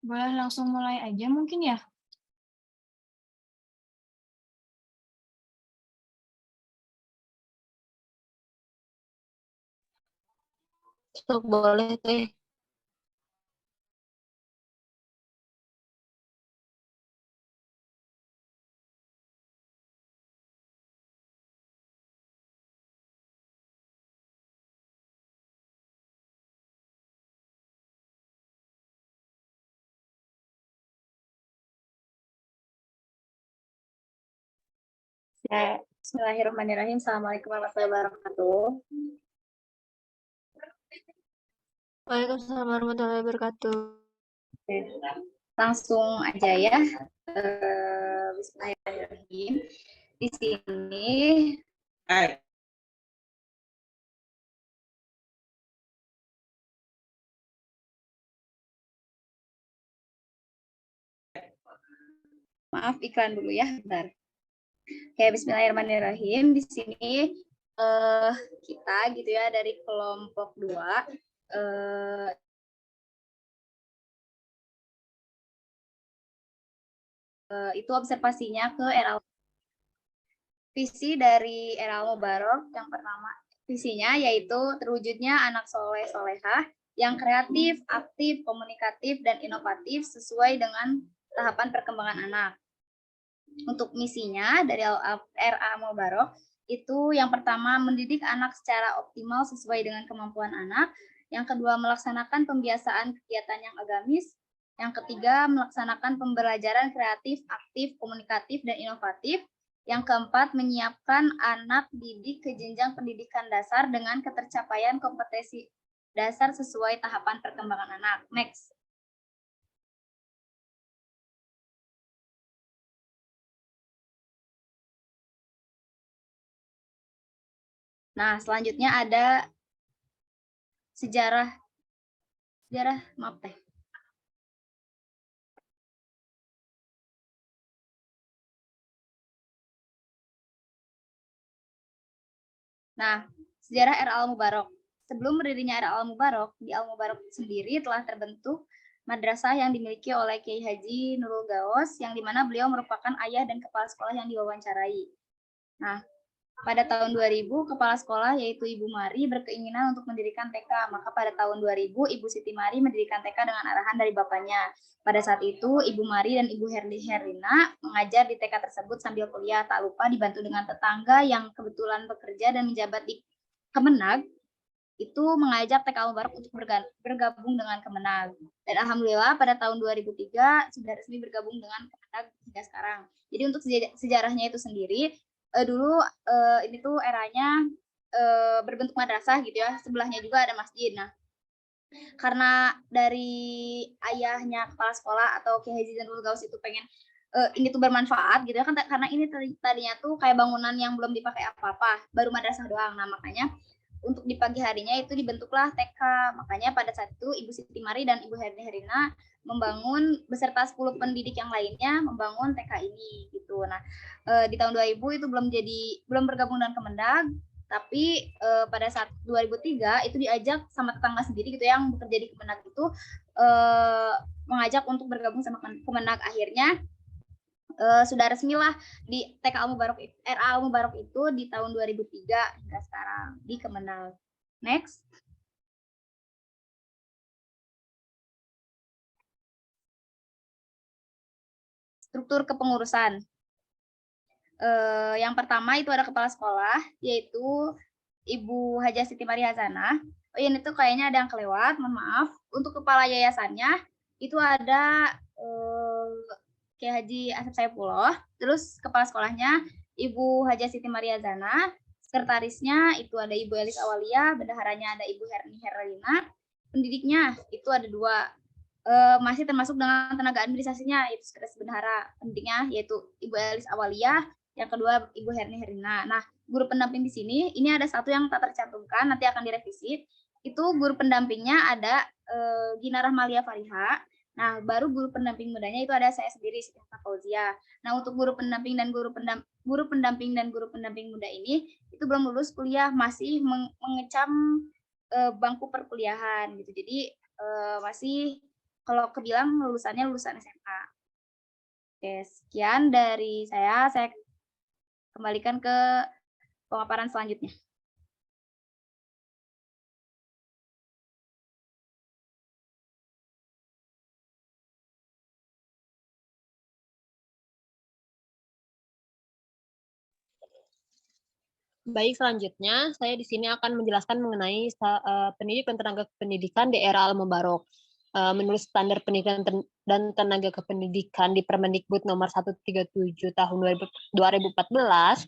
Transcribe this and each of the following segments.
Boleh langsung mulai aja mungkin ya? Sok boleh teh. Ya, Bismillahirrahmanirrahim. Assalamualaikum warahmatullahi wabarakatuh. Waalaikumsalam warahmatullahi wabarakatuh. Oke, langsung aja ya. Bismillahirrahmanirrahim. Di sini maaf iklan dulu ya, bentar. Oke, Bismillahirrahmanirrahim. Di sini kita gitu ya dari kelompok 2 itu observasinya ke era visi dari era Mubarok yang pertama visinya yaitu terwujudnya anak soleh solehah yang kreatif, aktif, komunikatif, dan inovatif sesuai dengan tahapan perkembangan anak. Untuk misinya dari RA Mubarok itu yang pertama mendidik anak secara optimal sesuai dengan kemampuan anak, yang kedua melaksanakan pembiasaan kegiatan yang agamis, yang ketiga melaksanakan pembelajaran kreatif, aktif, komunikatif, dan inovatif, yang keempat menyiapkan anak didik ke jenjang pendidikan dasar dengan ketercapaian kompetensi dasar sesuai tahapan perkembangan anak. Next. Nah, selanjutnya ada sejarah maaf teh. Nah, sejarah era Al-Mubarok. Sebelum berdirinya era Al-Mubarok, di Al-Mubarok sendiri telah terbentuk madrasah yang dimiliki oleh Kiai Haji Nurul Gaos, yang dimana beliau merupakan ayah dan kepala sekolah yang diwawancarai. Nah, pada tahun 2000, kepala sekolah yaitu Ibu Mari berkeinginan untuk mendirikan TK. Maka pada tahun 2000, Ibu Siti Mari mendirikan TK dengan arahan dari bapaknya. Pada saat itu, Ibu Mari dan Ibu Herlina mengajar di TK tersebut sambil kuliah. Tak lupa dibantu dengan tetangga yang kebetulan bekerja dan menjabat di Kemenag, itu mengajak TK Al-Mubarak untuk bergabung dengan Kemenag. Dan alhamdulillah pada tahun 2003 sudah resmi bergabung dengan Kemenag hingga sekarang. Jadi untuk sejarahnya itu sendiri, dulu ini tuh eranya berbentuk madrasah gitu ya, sebelahnya juga ada masjid. Nah, karena dari ayahnya kepala sekolah atau Kiai Haji Zainul Gaus itu pengen ini tuh bermanfaat gitu ya kan, karena ini tadinya tuh kayak bangunan yang belum dipakai apa-apa, baru madrasah doang. Nah, makanya untuk di pagi harinya itu dibentuklah TK. Makanya pada saat itu Ibu Siti Mari dan Ibu Herlina membangun beserta 10 pendidik yang lainnya membangun TK ini gitu. Nah, di tahun 2000 itu belum bergabung dengan Kemendag, tapi pada saat 2003 itu diajak sama tetangga sendiri gitu yang bekerja di Kemenag itu mengajak untuk bergabung sama Kemenag. Akhirnya sudah resmi lah di TK Al-Mubarok RA Al-Mubarok itu di tahun 2003 hingga sekarang di Kemenag. Next. Struktur kepengurusan. Yang pertama itu ada kepala sekolah, yaitu Ibu Haja Siti Maria Hazanah. Oh ini tuh kayaknya ada yang kelewat, mohon maaf. Untuk kepala yayasannya itu ada Kiai Haji Asep Saifullah. Terus kepala sekolahnya Ibu Haja Siti Maria Hazanah. Sekretarisnya itu ada Ibu Elis Awalia, bendaharanya ada Ibu Herni Herlina. Pendidiknya itu ada 2, masih termasuk dengan tenaga administrasinya, yaitu sekretaris bendahara. Pendidiknya yaitu Ibu Elis Awalia, yang kedua Ibu Herni Herlina. Nah, guru pendamping di sini ini ada satu yang tak tercantumkan, nanti akan direvisi. Itu guru pendampingnya ada Gina Rahmalia Fariha. Nah, baru guru pendamping mudanya itu ada saya sendiri, Siti Fauzia. Nah, untuk guru pendamping dan guru pendamping muda ini itu belum lulus kuliah, masih mengecam bangku perkuliahan gitu. Jadi masih kalau kebilang lulusannya lulusan SMA. Oke, sekian dari saya kembalikan ke pemaparan selanjutnya. Baik, selanjutnya saya di sini akan menjelaskan mengenai pendidik dan tenaga kependidikan di era Al-Mubarok. Menurut standar pendidikan dan tenaga kependidikan di Permendikbud nomor 137 tahun 2014,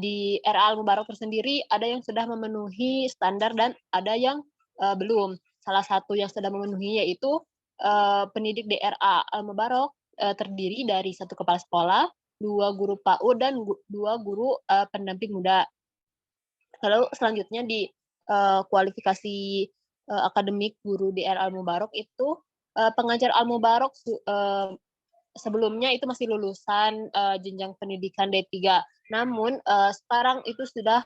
di era Al-Mubarok tersendiri ada yang sudah memenuhi standar dan ada yang belum. Salah satu yang sudah memenuhi yaitu pendidik di era Al-Mubarok terdiri dari 1 kepala sekolah, 2 guru PAUD, dan 2 guru pendamping muda. Lalu selanjutnya di kualifikasi akademik guru di era Al-Mubarok itu pengajar Al-Mubarok sebelumnya itu masih lulusan jenjang pendidikan D3. Namun sekarang itu sudah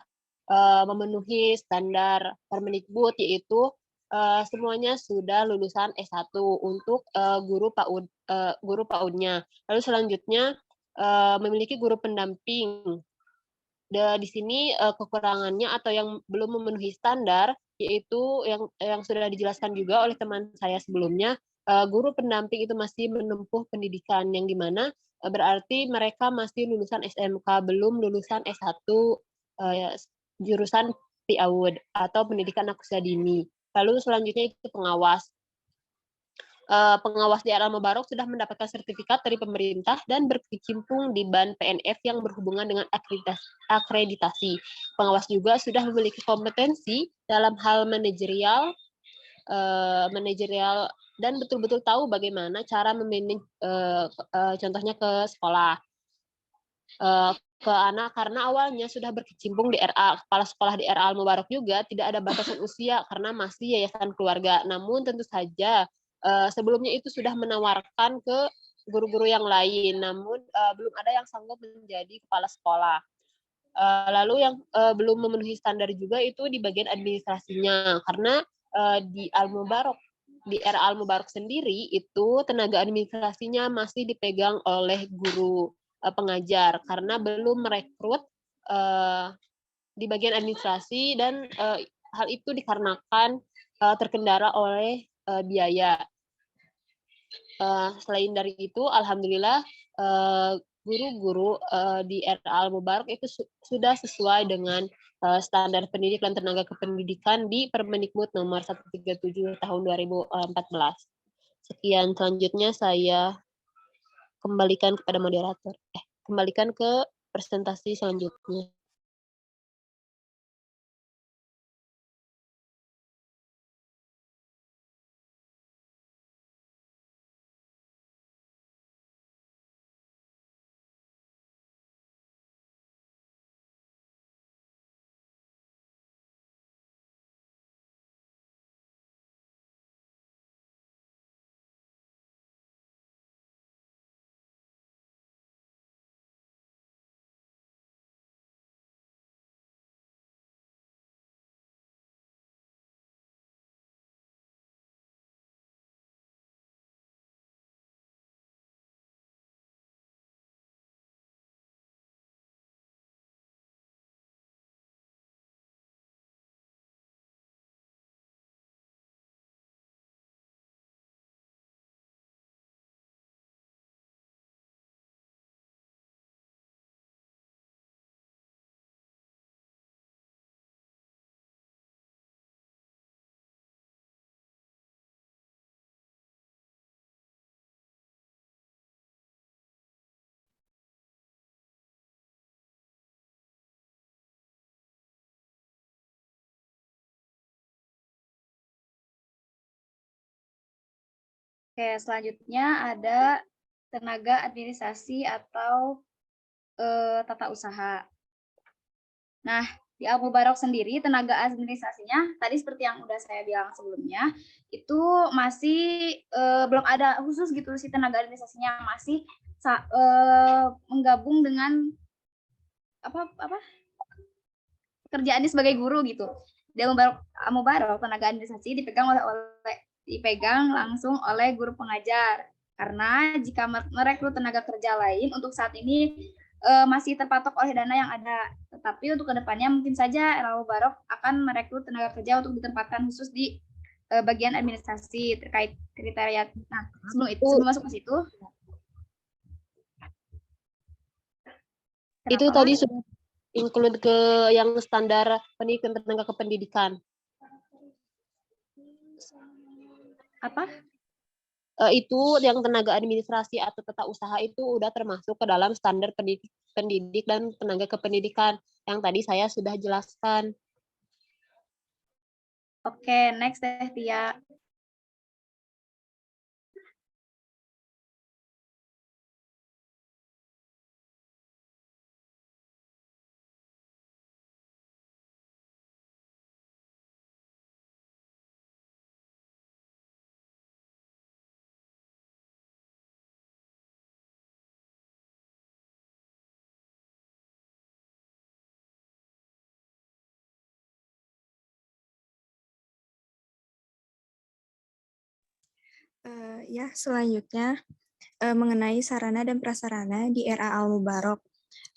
memenuhi standar Permendikbud, yaitu semuanya sudah lulusan S1 untuk guru PAUD-nya. Lalu selanjutnya memiliki guru pendamping. Di sini kekurangannya atau yang belum memenuhi standar yaitu yang sudah dijelaskan juga oleh teman saya sebelumnya, guru pendamping itu masih menempuh pendidikan yang dimana berarti mereka masih lulusan SMK, belum lulusan S1 jurusan PAUD atau pendidikan anak usia dini. Lalu selanjutnya itu pengawas. Pengawas di era Al-Mubarok sudah mendapatkan sertifikat dari pemerintah dan berkecimpung di BAN PNF yang berhubungan dengan akreditasi. Pengawas juga sudah memiliki kompetensi dalam hal manajerial dan betul-betul tahu bagaimana cara memanage contohnya ke sekolah, ke anak, karena awalnya sudah berkecimpung di RA. Kepala sekolah di RA Al-Mubarok juga tidak ada batasan usia karena masih yayasan keluarga. Namun tentu saja sebelumnya itu sudah menawarkan ke guru-guru yang lain, namun belum ada yang sanggup menjadi kepala sekolah. Lalu yang belum memenuhi standar juga itu di bagian administrasinya, karena di era Al-Mubarok sendiri itu tenaga administrasinya masih dipegang oleh guru pengajar karena belum merekrut di bagian administrasi, dan hal itu dikarenakan terkendala oleh biaya. Selain dari itu, alhamdulillah guru-guru di era Al-Mubarok itu sudah sesuai dengan standar pendidik dan tenaga kependidikan di Permendikbud nomor 137 tahun 2014. Sekian, selanjutnya saya kembalikan kepada moderator. Kembalikan ke presentasi selanjutnya. Oke, selanjutnya ada tenaga administrasi atau tata usaha. Nah, di Al-Mubarok sendiri tenaga administrasinya tadi seperti yang udah saya bilang sebelumnya itu masih belum ada khusus gitu sih, tenaga administrasinya masih menggabung dengan apa pekerjaannya sebagai guru gitu. Di Al-Mubarok tenaga administrasi dipegang oleh dipegang langsung oleh guru pengajar. Karena jika merekrut tenaga kerja lain untuk saat ini masih terpatok oleh dana yang ada. Tetapi untuk kedepannya mungkin saja RA Mubarok akan merekrut tenaga kerja untuk ditempatkan khusus di bagian administrasi terkait kriteria. Nah, sebelum masuk ke situ, itu kenapa, tadi Mas? sudah include ke yang standar pendidikan tenaga kependidikan. Apa? Itu yang tenaga administrasi atau tata usaha itu udah termasuk ke dalam standar pendidik dan tenaga kependidikan yang tadi saya sudah jelaskan. Oke, next deh Tia. Ya, selanjutnya mengenai sarana dan prasarana di RA Al Mubarok.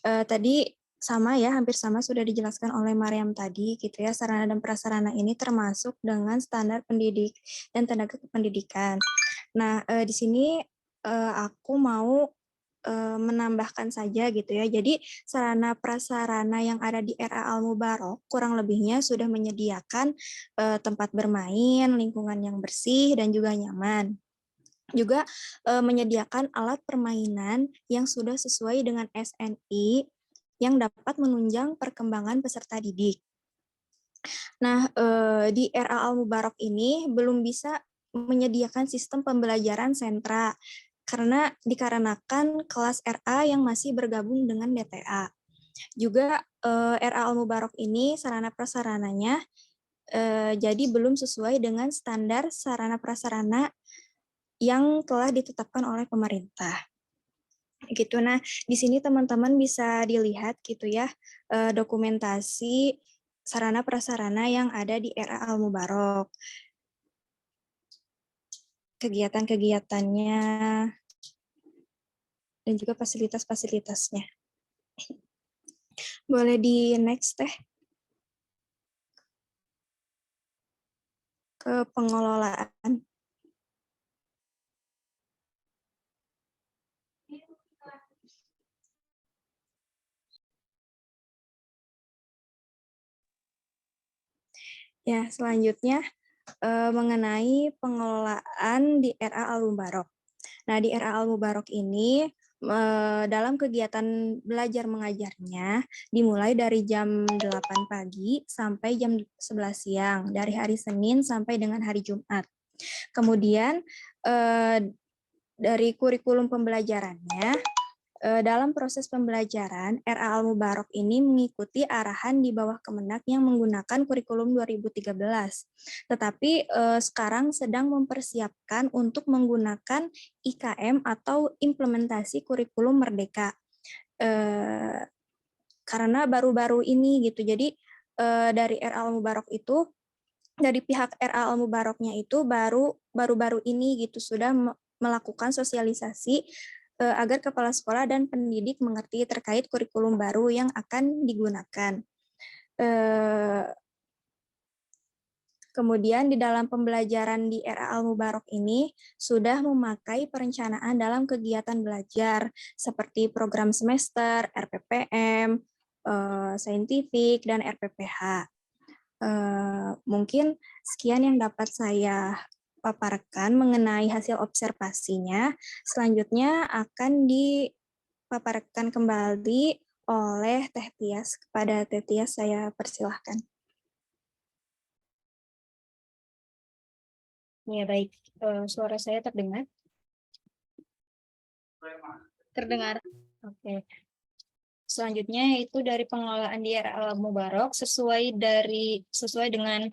Tadi sama ya, hampir sama sudah dijelaskan oleh Mariam tadi gitu ya. Sarana dan prasarana ini termasuk dengan standar pendidik dan tenaga kependidikan. Nah, di sini aku mau menambahkan saja gitu ya. Jadi sarana prasarana yang ada di RA Al Mubarok kurang lebihnya sudah menyediakan tempat bermain, lingkungan yang bersih dan juga nyaman. Juga menyediakan alat permainan yang sudah sesuai dengan SNI yang dapat menunjang perkembangan peserta didik. Nah, di RA Al Mubarok ini belum bisa menyediakan sistem pembelajaran sentra karena dikarenakan kelas RA yang masih bergabung dengan DTA. Juga RA Al Mubarok ini sarana prasarananya jadi belum sesuai dengan standar sarana prasarana yang telah ditetapkan oleh pemerintah. Gitu. Nah, di sini teman-teman bisa dilihat gitu ya dokumentasi sarana prasarana yang ada di RA Al Mubarok. Kegiatan-kegiatannya dan juga fasilitas-fasilitasnya. Boleh di next teh. Ke pengelolaan. Ya, selanjutnya mengenai pengelolaan di RA Al Mubarok. Nah, di RA Al Mubarok ini dalam kegiatan belajar mengajarnya dimulai dari jam 8 pagi sampai jam 11 siang, dari hari Senin sampai dengan hari Jumat. Kemudian dari kurikulum pembelajarannya, dalam proses pembelajaran, RA Al Mubarok ini mengikuti arahan di bawah Kemenak yang menggunakan kurikulum 2013. Tetapi sekarang sedang mempersiapkan untuk menggunakan IKM atau implementasi kurikulum Merdeka. Karena baru-baru ini gitu. Jadi dari RA Al Mubarok itu, dari pihak RA Al Mubaroknya itu baru-baru ini gitu sudah melakukan sosialisasi agar kepala sekolah dan pendidik mengerti terkait kurikulum baru yang akan digunakan. Kemudian di dalam pembelajaran di RA Al Mubarok ini sudah memakai perencanaan dalam kegiatan belajar seperti program semester, RPPM, saintifik, dan RPPH. Mungkin sekian yang dapat saya paparkan mengenai hasil observasinya. Selanjutnya akan dipaparkan kembali oleh Teh Tias. Kepada Teh Tias saya persilahkan. Ya, baik. Suara saya terdengar? Terdengar. Oke. Selanjutnya itu dari pengelolaan di RA Al Mubarok sesuai dengan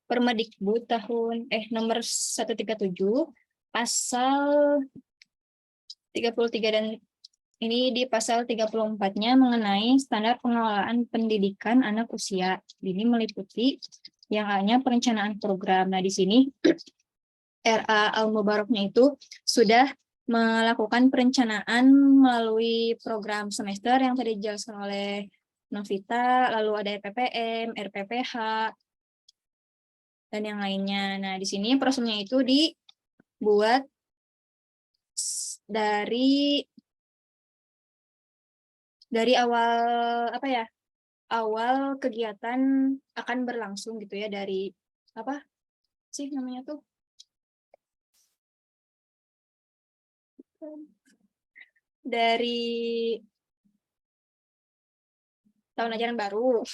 Permendikbud tahun nomor 137 pasal 33 dan ini di pasal 34-nya mengenai standar pengelolaan pendidikan anak usia. Ini meliputi Yang A-nya perencanaan program. Nah, di sini RA Al-Mubaraknya itu sudah melakukan perencanaan melalui program semester yang tadi dijelaskan oleh Novita, lalu ada RPPM, RPPH, dan yang lainnya. Nah, di sini prosesnya itu dibuat dari awal apa ya? Awal kegiatan akan berlangsung gitu ya, dari apa sih namanya tuh? Dari tahun ajaran baru,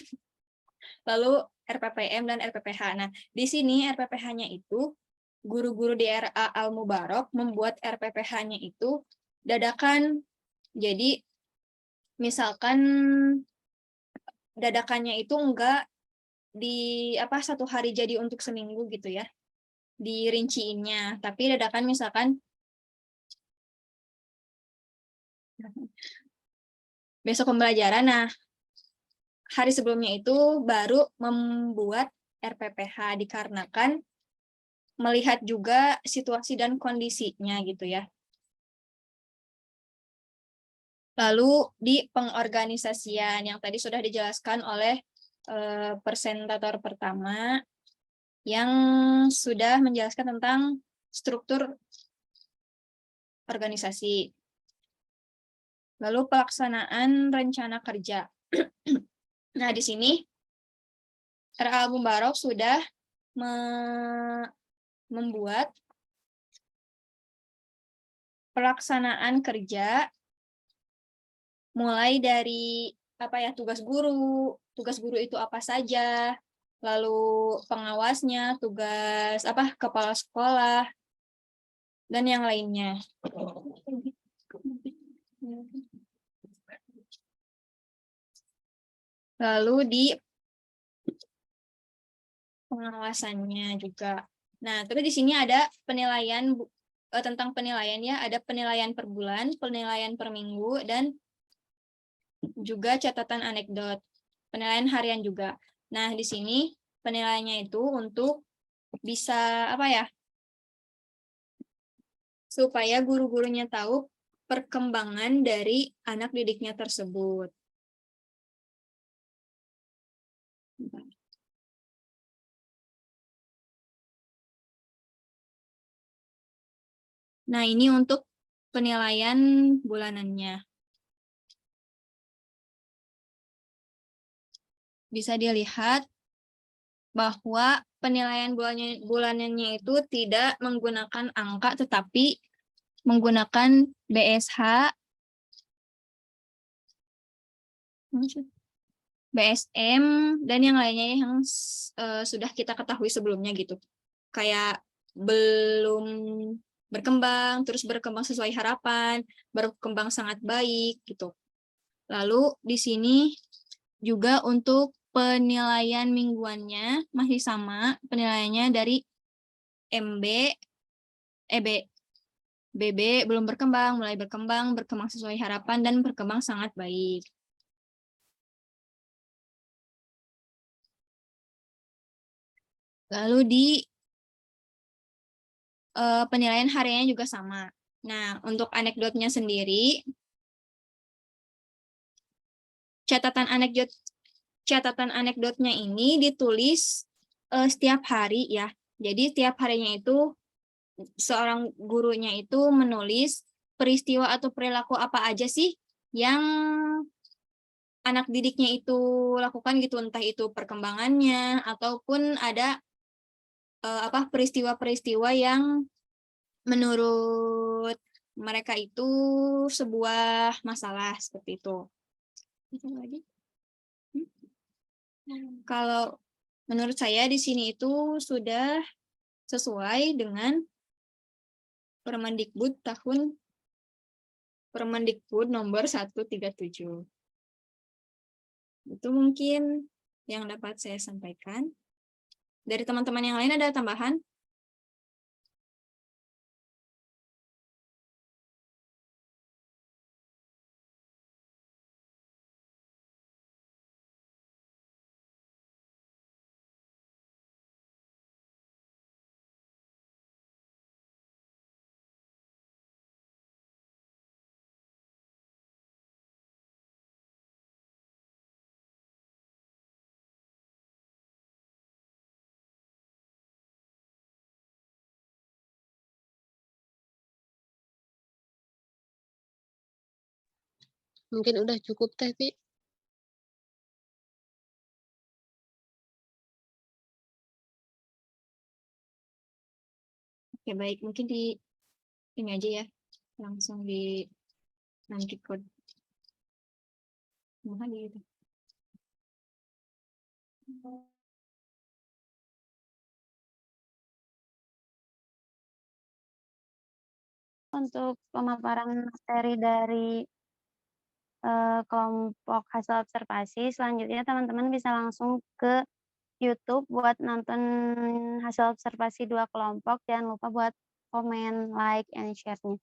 lalu RPPM dan RPPH. Nah, di sini RPPH-nya itu guru-guru di RA Al-Mubarak membuat RPPH-nya itu dadakan. Jadi misalkan dadakannya itu enggak di apa satu hari jadi untuk seminggu gitu ya, dirinciinnya, tapi dadakan misalkan besok pembelajaran, nah hari sebelumnya itu baru membuat RPPH dikarenakan melihat juga situasi dan kondisinya gitu ya. Lalu di pengorganisasian yang tadi sudah dijelaskan oleh presentator pertama yang sudah menjelaskan tentang struktur organisasi. Lalu pelaksanaan rencana kerja. Nah, di sini RA Al-Mubarak sudah membuat pelaksanaan kerja mulai dari apa ya, tugas guru itu apa saja, lalu pengawasnya, tugas apa kepala sekolah, dan yang lainnya. Lalu di pengawasannya juga. Nah, terus di sini ada penilaian tentang penilaian ya, ada penilaian per bulan, penilaian per minggu, dan juga catatan anekdot, penilaian harian juga. Nah, di sini penilaiannya itu untuk bisa apa ya? Supaya guru-gurunya tahu perkembangan dari anak didiknya tersebut. Nah, ini untuk penilaian bulanannya. Bisa dilihat bahwa penilaian bulanannya itu tidak menggunakan angka, tetapi menggunakan BSH, BSM, dan yang lainnya yang sudah kita ketahui sebelumnya gitu. Kayak belum berkembang, terus berkembang sesuai harapan, berkembang sangat baik gitu. Lalu di sini juga untuk penilaian mingguannya masih sama, penilaiannya dari MB, BB belum berkembang, mulai berkembang sesuai harapan, dan berkembang sangat baik. Lalu di penilaian hariannya juga sama. Nah, untuk anekdotnya sendiri, catatan anekdotnya ini ditulis setiap hari ya. Jadi setiap harinya itu seorang gurunya itu menulis peristiwa atau perilaku apa aja sih yang anak didiknya itu lakukan gitu, entah itu perkembangannya ataupun ada peristiwa-peristiwa yang menurut mereka itu sebuah masalah seperti itu. Kalau menurut saya di sini itu sudah sesuai dengan Permendikbud nomor 137. Itu mungkin yang dapat saya sampaikan. Dari teman-teman yang lain ada tambahan? Mungkin udah cukup Teh Ti. Oke, baik. Mungkin di ini aja ya. Langsung di nanti code. Mohon gitu. Untuk pemaparan materi dari kelompok hasil observasi, selanjutnya teman-teman bisa langsung ke YouTube buat nonton hasil observasi 2 kelompok. Jangan lupa buat komen, like, and share-nya.